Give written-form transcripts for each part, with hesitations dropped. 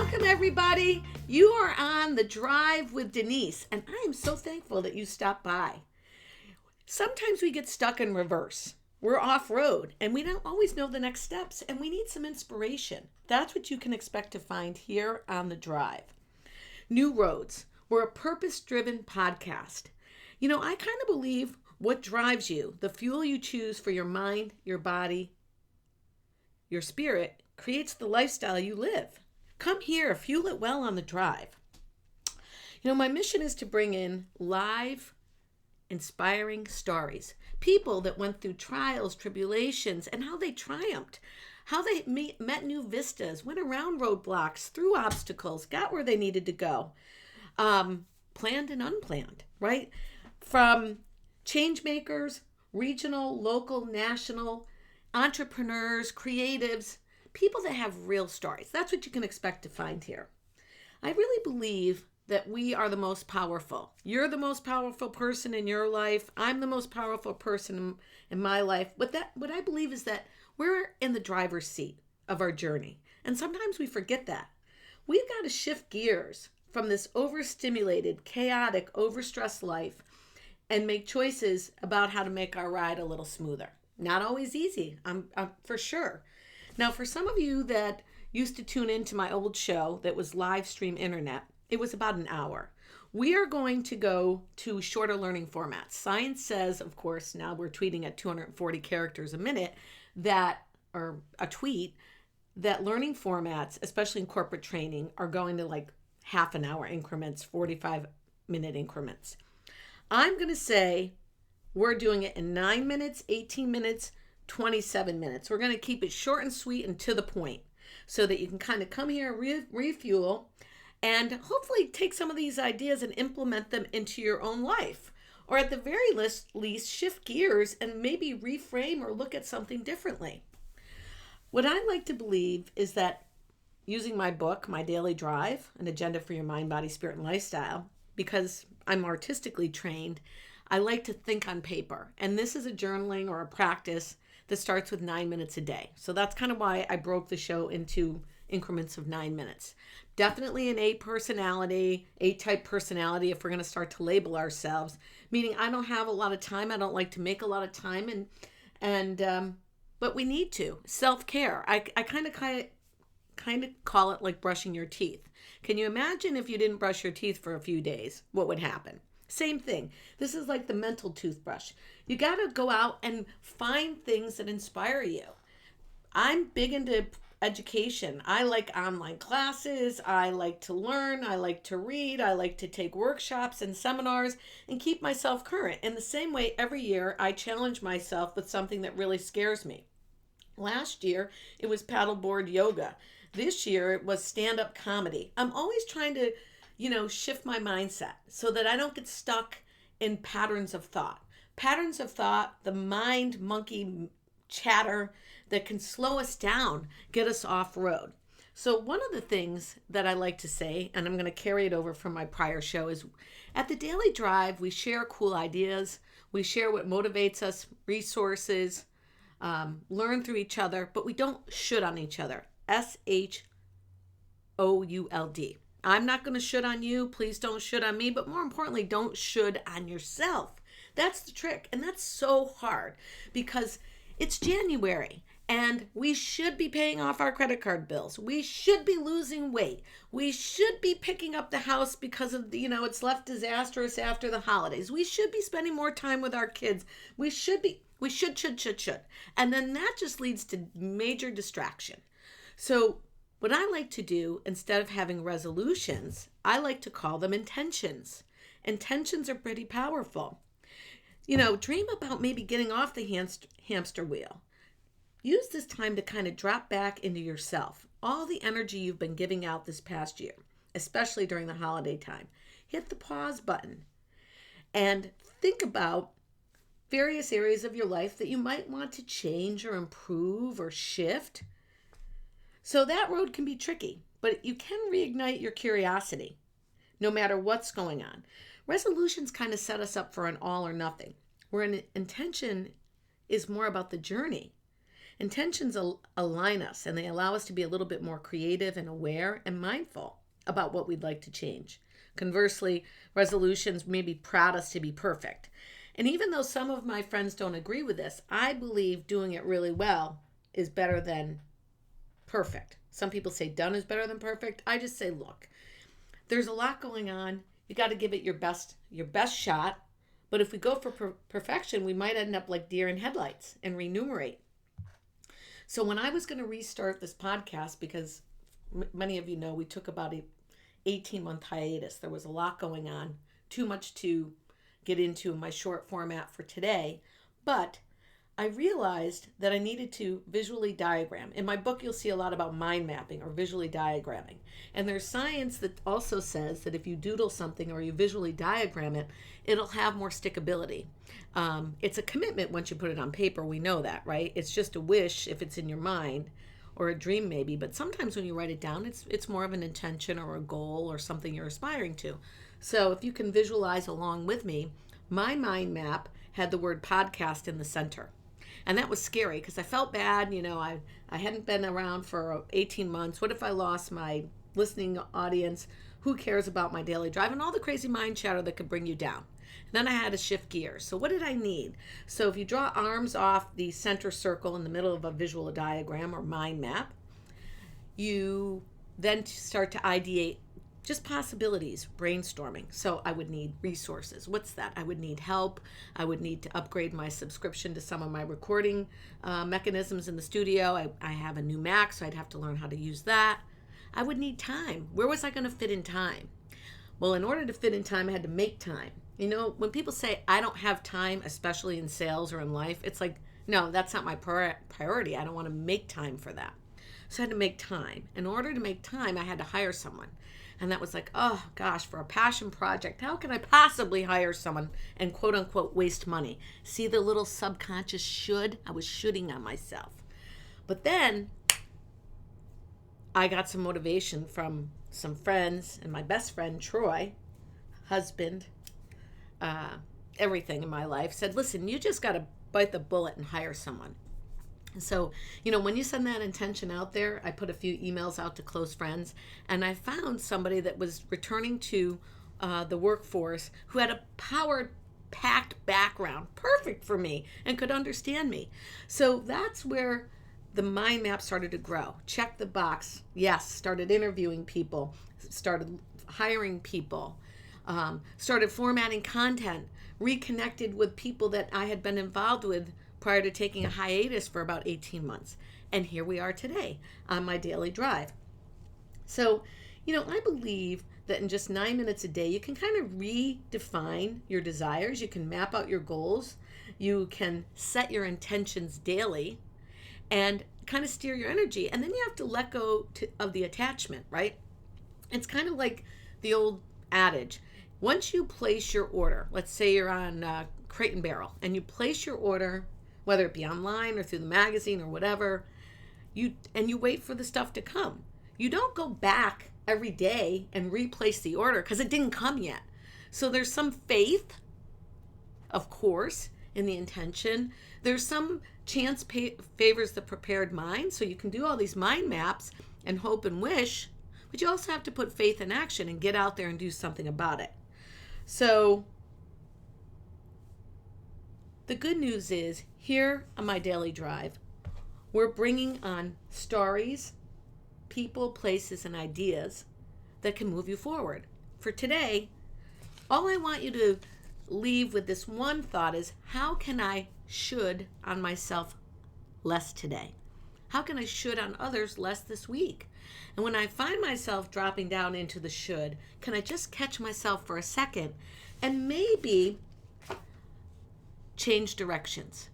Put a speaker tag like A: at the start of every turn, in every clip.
A: Welcome, everybody. You are on The Drive with Denise, and I am so thankful that you stopped by. Sometimes we get stuck in reverse. We're off-road, and we don't always know the next steps, and we need some inspiration. That's what you can expect to find here on The Drive. New Roads. We're a purpose-driven podcast. You know, I kind of believe what drives you, the fuel you choose for your mind, your body, your spirit, creates the lifestyle you live. Come here, fuel it well on the drive. You know, my mission is to bring in live, inspiring stories. People that went through trials, tribulations, and how they triumphed. How they met new vistas, went around roadblocks, through obstacles, got where they needed to go. Planned and unplanned, right? From change makers, regional, local, national, entrepreneurs, creatives, people that have real stories. That's what you can expect to find here. I really believe that we are the most powerful. You're the most powerful person in your life. I'm the most powerful person in my life. What I believe is that we're in the driver's seat of our journey. And sometimes we forget that. We've got to shift gears from this overstimulated, chaotic, overstressed life and make choices about how to make our ride a little smoother. Not always easy, I'm for sure. Now, for some of you that used to tune into my old show that was live stream internet, it was about an hour. We are going to go to shorter learning formats. Science says, of course, now we're tweeting at 240 characters a minute, or a tweet, that learning formats, especially in corporate training, are going to like half an hour increments, 45-minute increments. I'm going to say we're doing it in 9 minutes, 18 minutes, 27 minutes. We're going to keep it short and sweet and to the point so that you can kind of come here, refuel, and hopefully take some of these ideas and implement them into your own life. Or at the very least, shift gears and maybe reframe or look at something differently. What I like to believe is that using my book, My Daily Drive, An Agenda for Your Mind, Body, Spirit, and Lifestyle, because I'm artistically trained, I like to think on paper. And this is a journaling or a practice that starts with 9 minutes a day. So that's kind of why I broke the show into increments of 9 minutes. Definitely an A-type personality if we're going to start to label ourselves, meaning I don't have a lot of time. I don't like to make a lot of time, but we need to. Self-care. I kind of call it like brushing your teeth. Can you imagine if you didn't brush your teeth for a few days? What would happen? Same thing. This is like the mental toothbrush. You got to go out and find things that inspire you. I'm big into education. I like online classes. I like to learn. I like to read. I like to take workshops and seminars and keep myself current. In the same way, every year I challenge myself with something that really scares me. Last year, it was paddleboard yoga. This year, it was stand-up comedy. I'm always trying to shift my mindset so that I don't get stuck in patterns of thought. Patterns of thought, the mind monkey chatter that can slow us down, get us off road. So one of the things that I like to say, and I'm going to carry it over from my prior show, is at the Daily Drive, we share cool ideas. We share what motivates us, resources, learn through each other, but we don't should on each other. SHOULD. I'm not going to should on you. Please don't should on me. But more importantly, don't should on yourself. That's the trick. And that's so hard because it's January and we should be paying off our credit card bills. We should be losing weight. We should be picking up the house because of, it's left disastrous after the holidays. We should be spending more time with our kids. We should. And then that just leads to major distraction. So what I like to do, instead of having resolutions, I like to call them intentions. Intentions are pretty powerful. Dream about maybe getting off the hamster wheel. Use this time to kind of drop back into yourself. All the energy you've been giving out this past year, especially during the holiday time. Hit the pause button and think about various areas of your life that you might want to change or improve or shift. So that road can be tricky, but you can reignite your curiosity no matter what's going on. Resolutions kind of set us up for an all or nothing, where an intention is more about the journey. Intentions align us, and they allow us to be a little bit more creative and aware and mindful about what we'd like to change. Conversely, resolutions maybe prod us to be perfect. And even though some of my friends don't agree with this, I believe doing it really well is better than perfect. Some people say done is better than perfect. I just say, look, there's a lot going on. You got to give it your best shot. But if we go for perfection, we might end up like deer in headlights and remunerate. So when I was going to restart this podcast, because many of you know we took about a 18-month hiatus. There was a lot going on, too much to get into in my short format for today. But I realized that I needed to visually diagram. In my book, you'll see a lot about mind mapping or visually diagramming. And there's science that also says that if you doodle something or you visually diagram it, it'll have more stickability. It's a commitment once you put it on paper. We know that, right? It's just a wish if it's in your mind, or a dream maybe. But sometimes when you write it down, it's more of an intention or a goal or something you're aspiring to. So if you can visualize along with me, my mind map had the word podcast in the center. And that was scary because I felt bad. I hadn't been around for 18 months. What if I lost my listening audience? Who cares about my daily drive? And all the crazy mind chatter that could bring you down. And then I had to shift gears. So what did I need? So if you draw arms off the center circle in the middle of a visual diagram or mind map, you then start to ideate just possibilities, brainstorming. So I would need resources. What's that? I would need help. I would need to upgrade my subscription to some of my recording mechanisms in the studio. I have a new Mac, so I'd have to learn how to use that. I would need time. Where was I going to fit in time? Well, in order to fit in time, I had to make time. When people say, I don't have time, especially in sales or in life, it's like, no, that's not my priority. I don't want to make time for that. So I had to make time. In order to make time, I had to hire someone. And that was like, oh gosh, for a passion project, how can I possibly hire someone and quote unquote waste money? See the little subconscious should? I was shoulding on myself. But then I got some motivation from some friends, and my best friend, Troy, husband, everything in my life, said, listen, you just got to bite the bullet and hire someone. So, when you send that intention out there, I put a few emails out to close friends, and I found somebody that was returning to the workforce who had a power-packed background, perfect for me, and could understand me. So that's where the mind map started to grow. Check the box. Yes, started interviewing people, started hiring people, started formatting content, reconnected with people that I had been involved with prior to taking a hiatus for about 18 months. And here we are today on my daily drive. So, I believe that in just 9 minutes a day, you can kind of redefine your desires. You can map out your goals. You can set your intentions daily and kind of steer your energy. And then you have to let go of the attachment, right? It's kind of like the old adage. Once you place your order, let's say you're on Crate and Barrel, and you place your order, whether it be online or through the magazine or whatever, you wait for the stuff to come. You don't go back every day and replace the order because it didn't come yet. So there's some faith, of course, in the intention. There's some chance favors the prepared mind. So you can do all these mind maps and hope and wish, but you also have to put faith in action and get out there and do something about it. So the good news is, here on my daily drive, we're bringing on stories, people, places, and ideas that can move you forward. For today, all I want you to leave with this one thought is, how can I should on myself less today? How can I should on others less this week? And when I find myself dropping down into the should, can I just catch myself for a second and maybe change directions?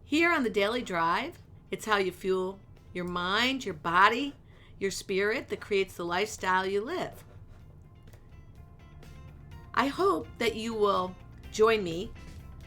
A: Here on the daily drive, it's how you fuel your mind, your body, your spirit that creates the lifestyle you live. I hope that you will join me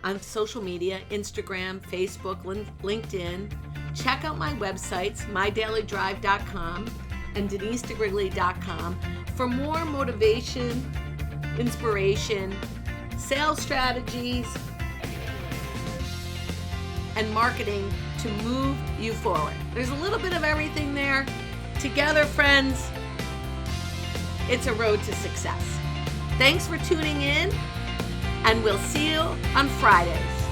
A: on social media, Instagram, Facebook, LinkedIn. Check out my websites, mydailydrive.com and denisedegrigli.com for more motivation, inspiration, sales strategies, and marketing to move you forward. There's a little bit of everything there. Together, friends, it's a road to success. Thanks for tuning in, and we'll see you on Fridays.